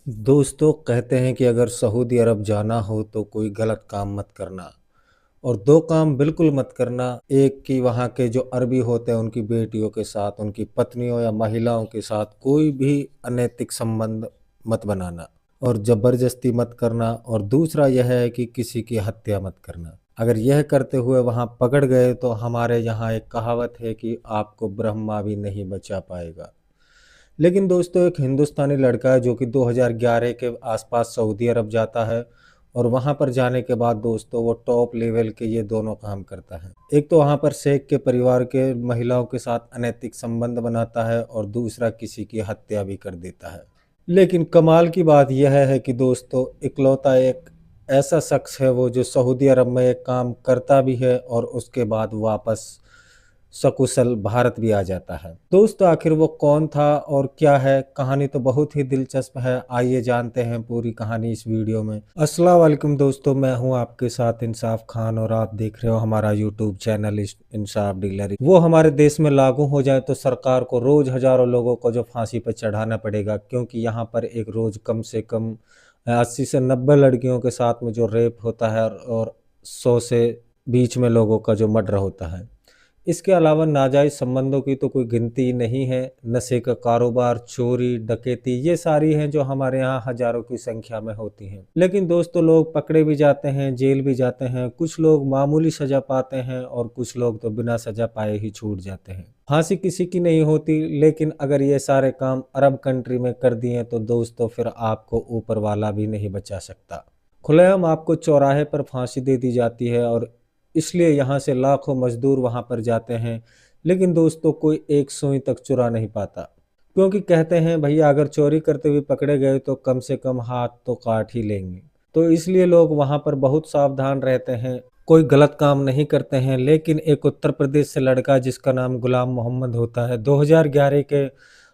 दोस्तों कहते हैं कि अगर सऊदी अरब जाना हो तो कोई गलत काम मत करना और दो काम बिल्कुल मत करना। एक कि वहाँ के जो अरबी होते हैं उनकी बेटियों के साथ, उनकी पत्नियों या महिलाओं के साथ कोई भी अनैतिक संबंध मत बनाना और ज़बरदस्ती मत करना। और दूसरा यह है कि किसी की हत्या मत करना। अगर यह करते हुए वहाँ पकड़ गए तो हमारे यहाँ एक कहावत है कि आपको ब्रह्मा भी नहीं बचा पाएगा। लेकिन दोस्तों एक हिंदुस्तानी लड़का है जो कि 2011 के आसपास सऊदी अरब जाता है और वहाँ पर जाने के बाद दोस्तों वो टॉप लेवल के ये दोनों काम करता है। एक तो वहाँ पर शेख के परिवार के महिलाओं के साथ अनैतिक संबंध बनाता है और दूसरा किसी की हत्या भी कर देता है। लेकिन कमाल की बात यह है कि दोस्तों इकलौता एक ऐसा शख्स है वो जो सऊदी अरब में एक काम करता भी है और उसके बाद वापस सकुशल भारत भी आ जाता है। दोस्तों आखिर वो कौन था और क्या है कहानी, तो बहुत ही दिलचस्प है। आइए जानते हैं पूरी कहानी इस वीडियो में। अस्सलाम वालेकुम दोस्तों, मैं हूं आपके साथ इंसाफ खान और आप देख रहे हो हमारा यूट्यूब चैनल इंसाफ डीलर। वो हमारे देश में लागू हो जाए तो सरकार को रोज हजारों लोगों को जो फांसी पर चढ़ाना पड़ेगा, क्योंकि यहाँ पर एक रोज कम से कम 80 से 90 लड़कियों के साथ में जो रेप होता है और 100 से बीच में लोगों का जो मर्डर होता है। इसके अलावा नाजायज़ संबंधों की तो कोई गिनती ही नहीं है। नशे का कारोबार, चोरी, डकैती, ये सारी हैं जो हमारे यहाँ हजारों की संख्या में होती हैं। लेकिन दोस्तों लोग पकड़े भी जाते हैं, जेल भी जाते हैं। कुछ लोग मामूली सजा पाते हैं और कुछ लोग तो बिना सजा पाए ही छूट जाते हैं। फांसी किसी की नहीं होती, लेकिन अगर ये सारे काम अरब कंट्री में कर दिए तो दोस्तों फिर आपको ऊपर वाला भी नहीं बचा सकता। खुलेआम आपको चौराहे पर फांसी दे दी जाती है और इसलिए यहाँ से लाखों मजदूर वहाँ पर जाते हैं। लेकिन दोस्तों कोई एक सुई तक चुरा नहीं पाता, क्योंकि कहते हैं भैया अगर चोरी करते हुए पकड़े गए तो कम से कम हाथ तो काट ही लेंगे। तो इसलिए लोग वहाँ पर बहुत सावधान रहते हैं, कोई गलत काम नहीं करते हैं। लेकिन एक उत्तर प्रदेश से लड़का जिसका नाम गुलाम मोहम्मद होता है, 2011 के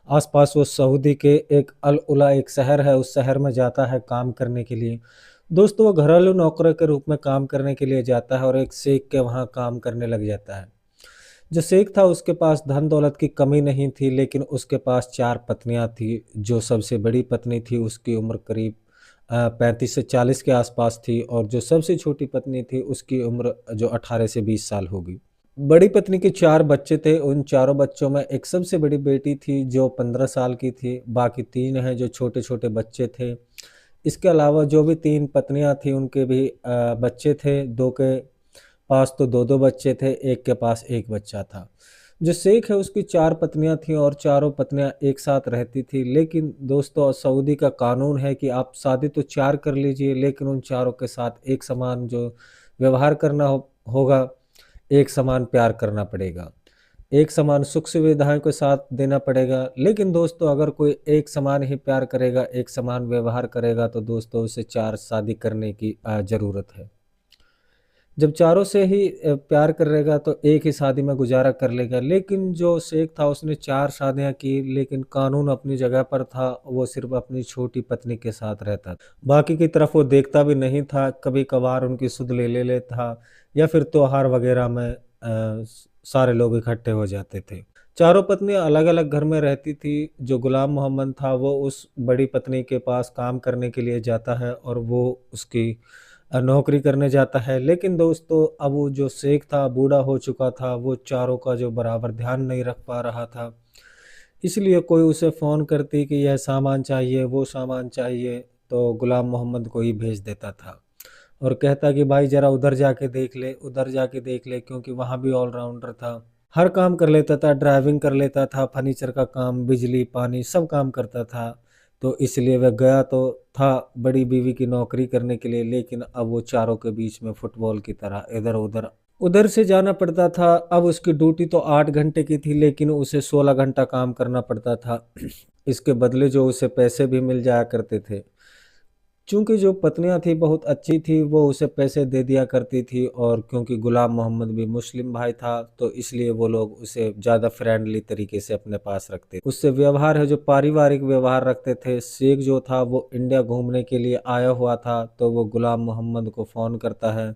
आसपास वो सऊदी के एक अल उला एक शहर है, उस शहर में जाता है काम करने के लिए। दोस्तों वो घरेलू नौकर के रूप में काम करने के लिए जाता है और एक शेख के वहाँ काम करने लग जाता है। जो शेख था उसके पास धन दौलत की कमी नहीं थी, लेकिन उसके पास 4 पत्नियां थी। जो सबसे बड़ी पत्नी थी उसकी उम्र करीब 35 से 40 के आसपास थी और जो सबसे छोटी पत्नी थी उसकी उम्र जो 18 से 20 साल होगी। बड़ी पत्नी के 4 बच्चे थे। उन चारों बच्चों में एक सबसे बड़ी बेटी थी जो 15 साल की थी, बाकी 3 हैं जो छोटे छोटे बच्चे थे। इसके अलावा जो भी 3 पत्नियां थी उनके भी बच्चे थे। 2 के पास तो 2-2 बच्चे थे, एक के पास 1 बच्चा था। जो शेख है उसकी 4 पत्नियां थीं और चारों पत्नियां एक साथ रहती थी। लेकिन दोस्तों सऊदी का कानून है कि आप शादी तो 4 कर लीजिए, लेकिन उन चारों के साथ एक समान जो व्यवहार करना होगा, एक समान प्यार करना पड़ेगा, एक समान सुख सुविधाओं के साथ देना पड़ेगा। लेकिन दोस्तों अगर कोई एक समान ही प्यार करेगा, एक समान व्यवहार करेगा तो दोस्तों उसे 4 शादी करने की ज़रूरत है। जब चारों से ही प्यार करेगा तो एक ही शादी में गुजारा कर लेगा। लेकिन जो शेख था उसने 4 शादियाँ की, लेकिन कानून अपनी जगह पर था, वो सिर्फ अपनी छोटी पत्नी के साथ रहता था। बाकी की तरफ वो देखता भी नहीं था, कभी-कभार उनकी सुध ले लेता या फिर त्योहार वगैरह में सारे लोग इकट्ठे हो जाते थे। चारों पत्नियां अलग-अलग घर में रहती थी। जो गुलाम मोहम्मद था वो उस बड़ी पत्नी के पास काम करने के लिए जाता है और वो उसकी नौकरी करने जाता है। लेकिन दोस्तों अब वो जो शेख था बूढ़ा हो चुका था, वो चारों का जो बराबर ध्यान नहीं रख पा रहा था। इसलिए कोई उसे फ़ोन करती कि यह सामान चाहिए, वो सामान चाहिए, तो गुलाम मोहम्मद को ही भेज देता था और कहता कि भाई ज़रा उधर जाके देख ले, उधर जाके देख ले, क्योंकि वहाँ भी ऑलराउंडर था। हर काम कर लेता था, ड्राइविंग कर लेता था, फर्नीचर का काम, बिजली, पानी सब काम करता था। तो इसलिए वह गया तो था बड़ी बीवी की नौकरी करने के लिए, लेकिन अब वो चारों के बीच में फुटबॉल की तरह इधर-उधर उधर से जाना पड़ता था। अब उसकी ड्यूटी तो 8 घंटे की थी, लेकिन उसे 16 घंटा काम करना पड़ता था। इसके बदले जो उसे पैसे भी मिल जाया करते थे। चूँकि जो पत्नियाँ थी बहुत अच्छी थी, वो उसे पैसे दे दिया करती थी और क्योंकि गुलाम मोहम्मद भी मुस्लिम भाई था, तो इसलिए वो लोग उसे ज़्यादा फ्रेंडली तरीके से अपने पास रखते। उससे व्यवहार है जो पारिवारिक व्यवहार रखते थे। शेख जो था वो इंडिया घूमने के लिए आया हुआ था, तो वो गुलाम मोहम्मद को फ़ोन करता है,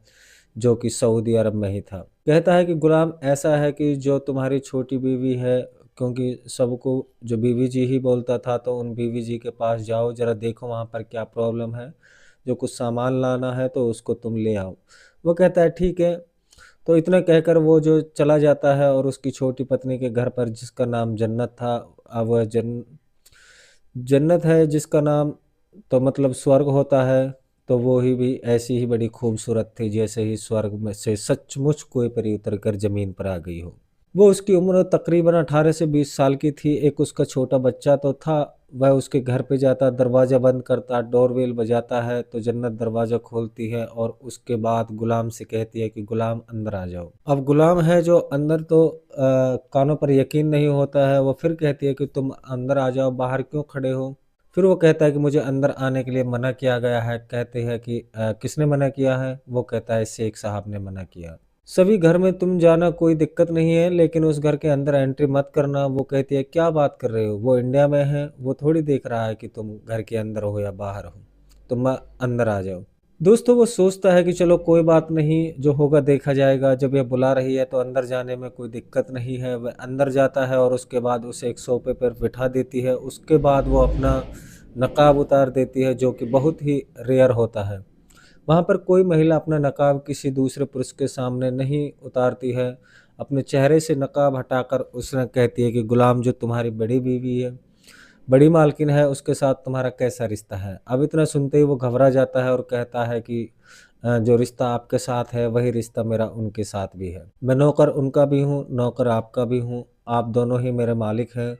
जो कि सऊदी अरब में ही था। कहता है कि गुलाम ऐसा है कि जो तुम्हारी छोटी बीवी है, क्योंकि सबको जो बीवी जी ही बोलता था, तो उन बीवी जी के पास जाओ, ज़रा देखो वहाँ पर क्या प्रॉब्लम है, जो कुछ सामान लाना है तो उसको तुम ले आओ। वो कहता है ठीक है। तो इतना कहकर वो जो चला जाता है और उसकी छोटी पत्नी के घर पर, जिसका नाम जन्नत था, अब वह जन्नत है जिसका नाम, तो मतलब स्वर्ग होता है, तो वो ही भी ऐसी ही बड़ी खूबसूरत थी जैसे ही स्वर्ग में से सचमुच कोई परी उतर कर ज़मीन पर आ गई हो। वो उसकी उम्र तकरीबन 18 से 20 साल की थी। एक उसका छोटा बच्चा तो था। वह उसके घर पे जाता, दरवाज़ा बंद करता, डोरबेल बजाता है, तो जन्नत दरवाज़ा खोलती है और उसके बाद गुलाम से कहती है कि गुलाम अंदर आ जाओ। अब गुलाम है जो अंदर, तो कानों पर यकीन नहीं होता है। वो फिर कहती है कि तुम अंदर आ जाओ, बाहर क्यों खड़े हो? फिर वो कहता है कि मुझे अंदर आने के लिए मना किया गया है। कहते हैं कि किसने मना किया है? वो कहता है शेख साहब ने मना किया। सभी घर में तुम जाना, कोई दिक्कत नहीं है, लेकिन उस घर के अंदर एंट्री मत करना। वो कहती है क्या बात कर रहे हो, वो इंडिया में है, वो थोड़ी देख रहा है कि तुम घर के अंदर हो या बाहर हो, तुम अंदर आ जाओ। दोस्तों वो सोचता है कि चलो कोई बात नहीं, जो होगा देखा जाएगा। जब यह बुला रही है तो अंदर जाने में कोई दिक्कत नहीं है। वह अंदर जाता है और उसके बाद उसे एक सोफे पर बिठा देती है। उसके बाद वो अपना नकाब उतार देती है, जो कि बहुत ही रेयर होता है। वहाँ पर कोई महिला अपना नकाब किसी दूसरे पुरुष के सामने नहीं उतारती है। अपने चेहरे से नकाब हटाकर उसने कहती है कि गुलाम जो तुम्हारी बड़ी बीवी है, बड़ी मालकिन है, उसके साथ तुम्हारा कैसा रिश्ता है? अब इतना सुनते ही वो घबरा जाता है और कहता है कि जो रिश्ता आपके साथ है वही रिश्ता मेरा उनके साथ भी है। मैं नौकर उनका भी हूँ, नौकर आपका भी हूँ, आप दोनों ही मेरे मालिक हैं।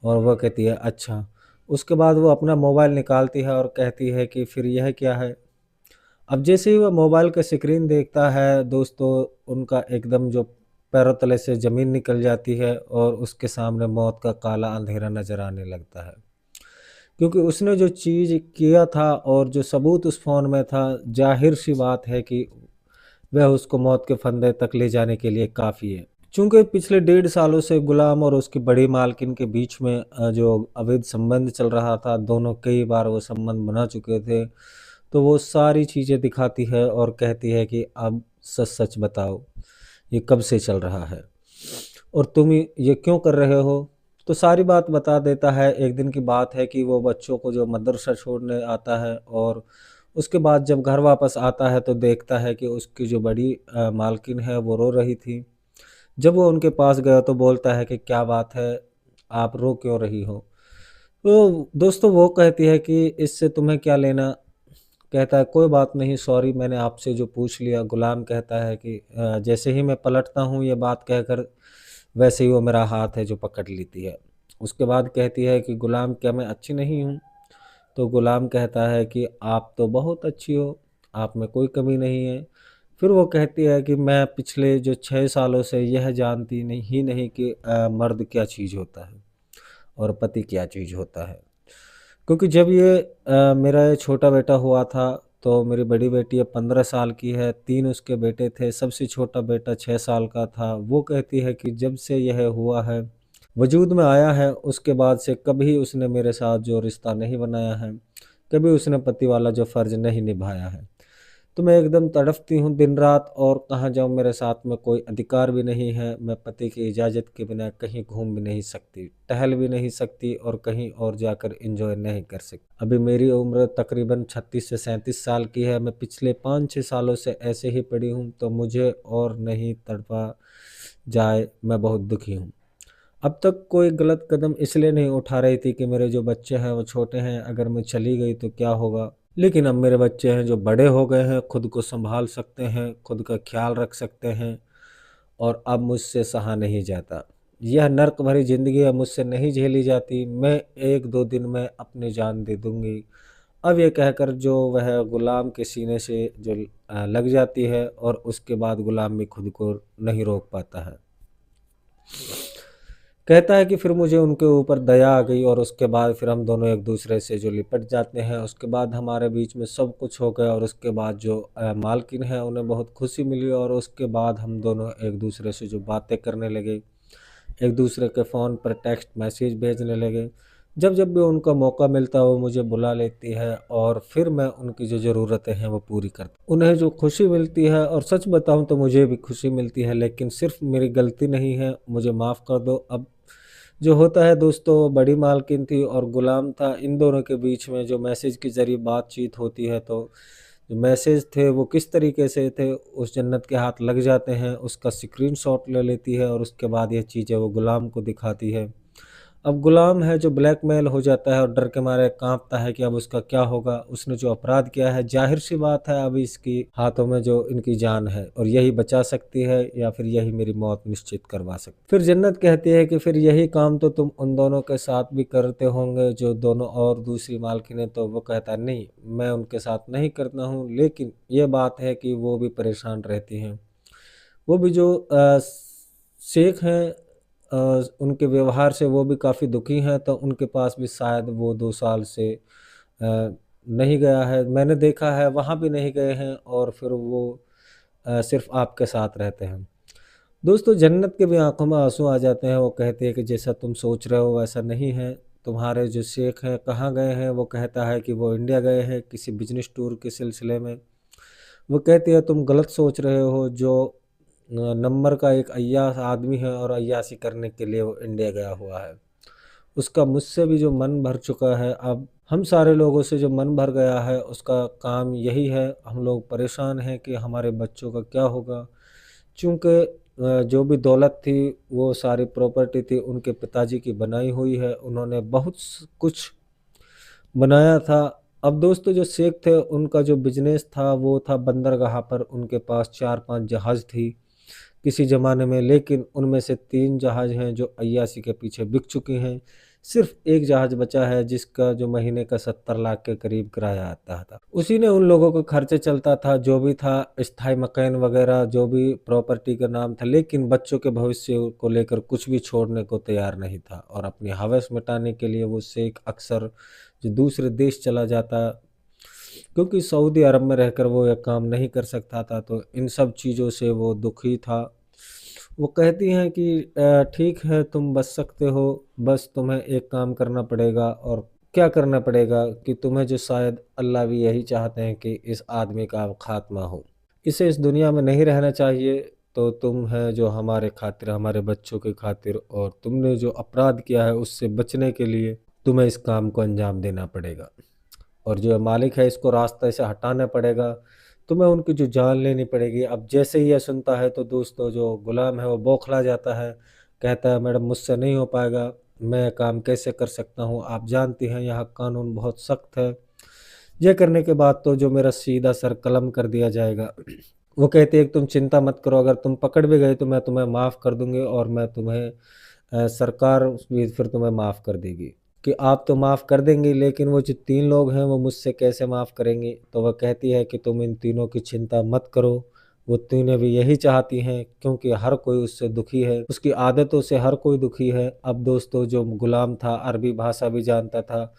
और वह कहती है अच्छा। उसके बाद वो अपना मोबाइल निकालती है और कहती है कि फिर यह क्या है? अब जैसे ही वह मोबाइल का स्क्रीन देखता है दोस्तों, उनका एकदम जो पैरों तले से ज़मीन निकल जाती है और उसके सामने मौत का काला अंधेरा नज़र आने लगता है। क्योंकि उसने जो चीज़ किया था और जो सबूत उस फ़ोन में था, ज़ाहिर-सी बात है कि वह उसको मौत के फंदे तक ले जाने के लिए काफ़ी है। चूँकि पिछले 1.5 सालों से गुलाम और उसकी बड़ी मालकिन के बीच में जो अवैध संबंध चल रहा था, दोनों कई बार वो संबंध बना चुके थे। तो वो सारी चीज़ें दिखाती है और कहती है कि अब सच-सच बताओ, ये कब से चल रहा है? और तुम ये क्यों कर रहे हो? तो सारी बात बता देता है। एक दिन की बात है कि वो बच्चों को जो मदरसा छोड़ने आता है और उसके बाद जब घर वापस आता है तो देखता है कि उसकी जो बड़ी मालकिन है वो रो रही थी। जब वो उनके पास गया तो बोलता है कि क्या बात है, आप रो क्यों रही हो? तो दोस्तों वो कहती है कि इससे तुम्हें क्या लेना? कहता है कोई बात नहीं, सॉरी मैंने आपसे जो पूछ लिया। गुलाम कहता है कि जैसे ही मैं पलटता हूँ ये बात कहकर, वैसे ही वो मेरा हाथ है जो पकड़ लेती है। उसके बाद कहती है कि गुलाम क्या मैं अच्छी नहीं हूँ? तो गुलाम कहता है कि आप तो बहुत अच्छी हो, आप में कोई कमी नहीं है। फिर वो कहती है कि मैं पिछले जो 6 सालों से यह जानती नहीं ही नहीं कि मर्द क्या चीज़ होता है और पति क्या चीज़ होता है। क्योंकि जब ये मेरा ये छोटा बेटा हुआ था, तो मेरी बड़ी बेटी अब 15 साल की है, 3 उसके बेटे थे, सबसे छोटा बेटा 6 साल का था। वो कहती है कि जब से यह हुआ है, वजूद में आया है, उसके बाद से कभी उसने मेरे साथ जो रिश्ता नहीं बनाया है, कभी उसने पति वाला जो फ़र्ज़ नहीं निभाया है। तो मैं एकदम तड़पती हूँ दिन-रात, और कहाँ जाऊँ, मेरे साथ में कोई अधिकार भी नहीं है। मैं पति की इजाज़त के बिना कहीं घूम भी नहीं सकती, टहल भी नहीं सकती और कहीं और जाकर एन्जॉय नहीं कर सकती। अभी मेरी उम्र तकरीबन 36 से 37 साल की है। मैं पिछले 5-6 सालों से ऐसे ही पड़ी हूँ, तो मुझे और नहीं तड़पा जाए, मैं बहुत दुखी हूँ। अब तक कोई गलत कदम इसलिए नहीं उठा रही थी कि मेरे जो बच्चे हैं वो छोटे हैं, अगर मैं चली गई तो क्या होगा? लेकिन अब मेरे बच्चे हैं जो बड़े हो गए हैं, खुद को सँभाल सकते हैं, खुद का ख़्याल रख सकते हैं, और अब मुझसे सहा नहीं जाता। यह नर्क भरी ज़िंदगी अब मुझसे नहीं झेली जाती, मैं 1-2 दिन में अपनी जान दे दूँगी। अब ये कहकर जो वह गुलाम के सीने से जो लग जाती है, और उसके बाद गुलाम भी खुद को नहीं रोक पाता है। कहता है कि फिर मुझे उनके ऊपर दया आ गई, और उसके बाद फिर हम दोनों एक-दूसरे से जो लिपट जाते हैं। उसके बाद हमारे बीच में सब कुछ हो गया, और उसके बाद जो मालकिन है उन्हें बहुत खुशी मिली, और उसके बाद हम दोनों एक-दूसरे से जो बातें करने लगे, एक-दूसरे के फ़ोन पर टेक्स्ट मैसेज भेजने लगे। जब-जब भी उनका मौका मिलता है वो मुझे बुला लेती है, और फिर मैं उनकी जो ज़रूरतें हैं वो पूरी करता हूँ। उन्हें जो खुशी मिलती है, और सच बताऊँ तो मुझे भी खुशी मिलती है, लेकिन सिर्फ़ मेरी गलती नहीं है, मुझे माफ़ कर दो। अब जो होता है दोस्तों, बड़ी मालकिन थी और गुलाम था, इन दोनों के बीच में जो मैसेज के ज़रिए बातचीत होती है, तो जो मैसेज थे वो किस तरीके से थे, उस जन्नत के हाथ लग जाते हैं, उसका स्क्रीनशॉट ले लेती है और उसके बाद ये चीज़ें वो गुलाम को दिखाती है। अब गुलाम है जो ब्लैकमेल हो जाता है और डर के मारे काँपता है कि अब उसका क्या होगा? उसने जो अपराध किया है, ज़ाहिर-सी बात है अब इसकी हाथों में जो इनकी जान है और यही बचा सकती है या फिर यही मेरी मौत निश्चित करवा सकती। फिर जन्नत कहती है कि फिर यही काम तो तुम उन दोनों के साथ भी करते होंगे जो दोनों और दूसरी मालकिनें, तो वो कहता है नहीं, मैं उनके साथ नहीं करता हूँ, लेकिन ये बात है कि वो भी परेशान रहती हैं। वो भी जो शेख हैं, उनके व्यवहार से वो भी काफ़ी दुखी हैं, तो उनके पास भी शायद वो 2 साल से नहीं गया है। मैंने देखा है वहाँ भी नहीं गए हैं और फिर वो सिर्फ़ आपके साथ रहते हैं। दोस्तों, जन्नत की भी आँखों में आँसू आ जाते हैं, वो कहती है कि जैसा तुम सोच रहे हो वैसा नहीं है। तुम्हारे जो शेख हैं कहाँ गए हैं? वो कहता है कि वो इंडिया गए हैं किसी बिज़नेस टूर के सिलसिले में। वो कहती है तुम गलत सोच रहे हो, जो नंबर का एक अय्याश आदमी है और अय्याशी करने के लिए वो इंडिया गया हुआ है। उसका मुझसे भी जो मन भर चुका है, अब हम सारे लोगों से जो मन भर गया है, उसका काम यही है। हम लोग परेशान हैं कि हमारे बच्चों का क्या होगा? चूँकि जो भी दौलत थी, वो सारी प्रॉपर्टी थी, उनके पिताजी की बनाई हुई है। उन्होंने बहुत कुछ बनाया था। अब दोस्तों, जो शेख थे उनका जो बिज़नेस था वो था बंदरगाह पर, उनके पास 4-5 जहाज़ थी किसी ज़माने में, लेकिन उनमें से 3 जहाज़ हैं जो अय्याशी के पीछे बिक चुके हैं। सिर्फ़ 1 जहाज़ बचा है जिसका जो महीने का 70 लाख के करीब किराया आता था। उसी ने उन लोगों का खर्चे चलता था, जो भी था स्थायी मकान वग़ैरह, जो भी प्रॉपर्टी का नाम था, लेकिन बच्चों के भविष्य को लेकर कुछ भी छोड़ने को तैयार नहीं था और अपनी हवस मिटाने के लिए वो शेख अक्सर जो दूसरे देश चला जाता, क्योंकि सऊदी अरब में रहकर वो यह काम नहीं कर सकता था, तो इन सब चीज़ों से वो दुखी था। वो कहती हैं कि ठीक है तुम बच सकते हो, बस तुम्हें एक काम करना पड़ेगा। और क्या करना पड़ेगा? कि तुम्हें जो शायद अल्लाह भी यही चाहते हैं कि इस आदमी का अब खात्मा हो। इसे इस दुनिया में नहीं रहना चाहिए, तो तुम है जो हमारे खातिर, हमारे बच्चों के खातिर और तुमने जो अपराध किया है उससे बचने के लिए तुम्हें इस काम को अंजाम देना पड़ेगा। और जो मालिक है इसको रास्ते से हटाना पड़ेगा, तुम्हें उनकी जो जान लेनी पड़ेगी। अब जैसे ही ये सुनता है तो दोस्तों, जो गुलाम है वो बौखला जाता है, कहता है मैडम मुझसे नहीं हो पाएगा, मैं काम कैसे कर सकता हूँ? आप जानती हैं यहाँ कानून बहुत सख्त है। ये करने के बाद तो जो मेरा सीधा सर कलम कर दिया जाएगा। वो कहती है कि तुम चिंता मत करो, अगर तुम पकड़ भी गए तो मैं तुम्हें माफ़ कर दूँगी और मैं तुम्हें सरकार भी फिर तुम्हें माफ़ कर देगी। कि आप तो माफ़ कर देंगी, लेकिन वो जो 3 लोग हैं वो मुझसे कैसे माफ़ करेंगी? तो वह कहती है कि तुम इन तीनों की चिंता मत करो, वो तीनों भी यही चाहती हैं, क्योंकि हर कोई उससे दुखी है, उसकी आदतों से हर कोई दुखी है। अब दोस्तों, जो गुलाम था अरबी भाषा भी जानता था,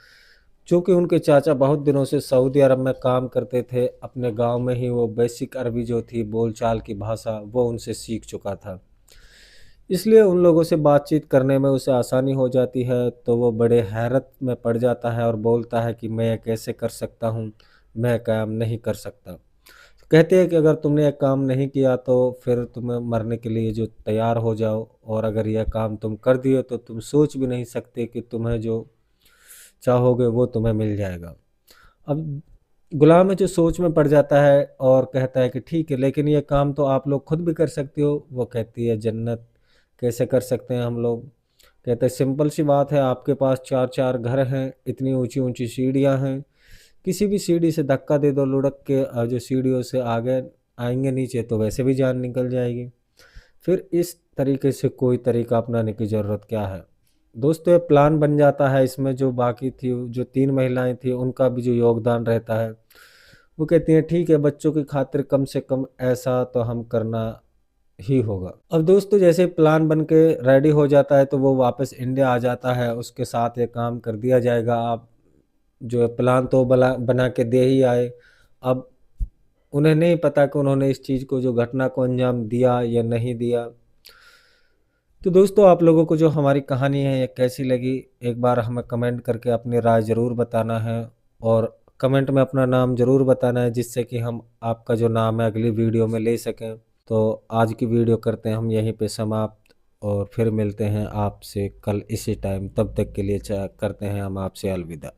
चूँकि उनके चाचा बहुत दिनों से सऊदी अरब में काम करते थे, अपने गाँव में ही वो बेसिक अरबी जो थी बोलचाल की भाषा वो उनसे सीख चुका था। इसलिए उन लोगों से बातचीत करने में उसे आसानी हो जाती है, तो वो बड़े हैरत में पड़ जाता है और बोलता है कि मैं ये कैसे कर सकता हूँ, मैं काम नहीं कर सकता। कहते हैं कि अगर तुमने ये काम नहीं किया तो फिर तुम्हें मरने के लिए जो तैयार हो जाओ, और अगर यह काम तुम कर दिए तो तुम सोच भी नहीं सकते कि तुम्हें जो चाहोगे वो तुम्हें मिल जाएगा। अब गुलाम है जो सोच में पड़ जाता है और कहता है कि ठीक है, लेकिन ये काम तो आप लोग खुद भी कर सकते हो। वो कहती है जन्नत, कैसे कर सकते हैं हम लोग? कहते हैं सिंपल सी बात है, आपके पास 4-4 घर हैं, इतनी ऊँची-ऊँची सीढ़ियाँ हैं, किसी भी सीढ़ी से धक्का दे दो लुढ़क के, जो सीढ़ियों से आगे आएँगे नीचे तो वैसे भी जान निकल जाएगी। फिर इस तरीके से कोई तरीका अपनाने की ज़रूरत क्या है? दोस्तों, ये प्लान बन जाता है, इसमें जो बाकी थी, जो 3 महिलाएँ थी, उनका भी जो योगदान रहता है। वो कहती हैं ठीक है, बच्चों की खातिर कम से कम ऐसा तो हम करना ही होगा। अब दोस्तों, जैसे प्लान बन के रेडी हो जाता है तो वो वापस इंडिया आ जाता है, उसके साथ ये काम कर दिया जाएगा। आप जो है प्लान तो बना के दे ही आए। अब उन्हें नहीं पता कि उन्होंने इस चीज़ को, जो घटना को अंजाम दिया या नहीं दिया। तो दोस्तों, आप लोगों को जो हमारी कहानी है ये कैसी लगी, एक बार हमें कमेंट करके अपनी राय ज़रूर बताना है और कमेंट में अपना नाम ज़रूर बताना है, जिससे कि हम आपका जो नाम है अगली वीडियो में ले सकें। तो आज की वीडियो करते हैं हम यहीं पे समाप्त। और फिर मिलते हैं आपसे कल इसी टाइम, तब तक के लिए करते हैं हम आपसे अलविदा।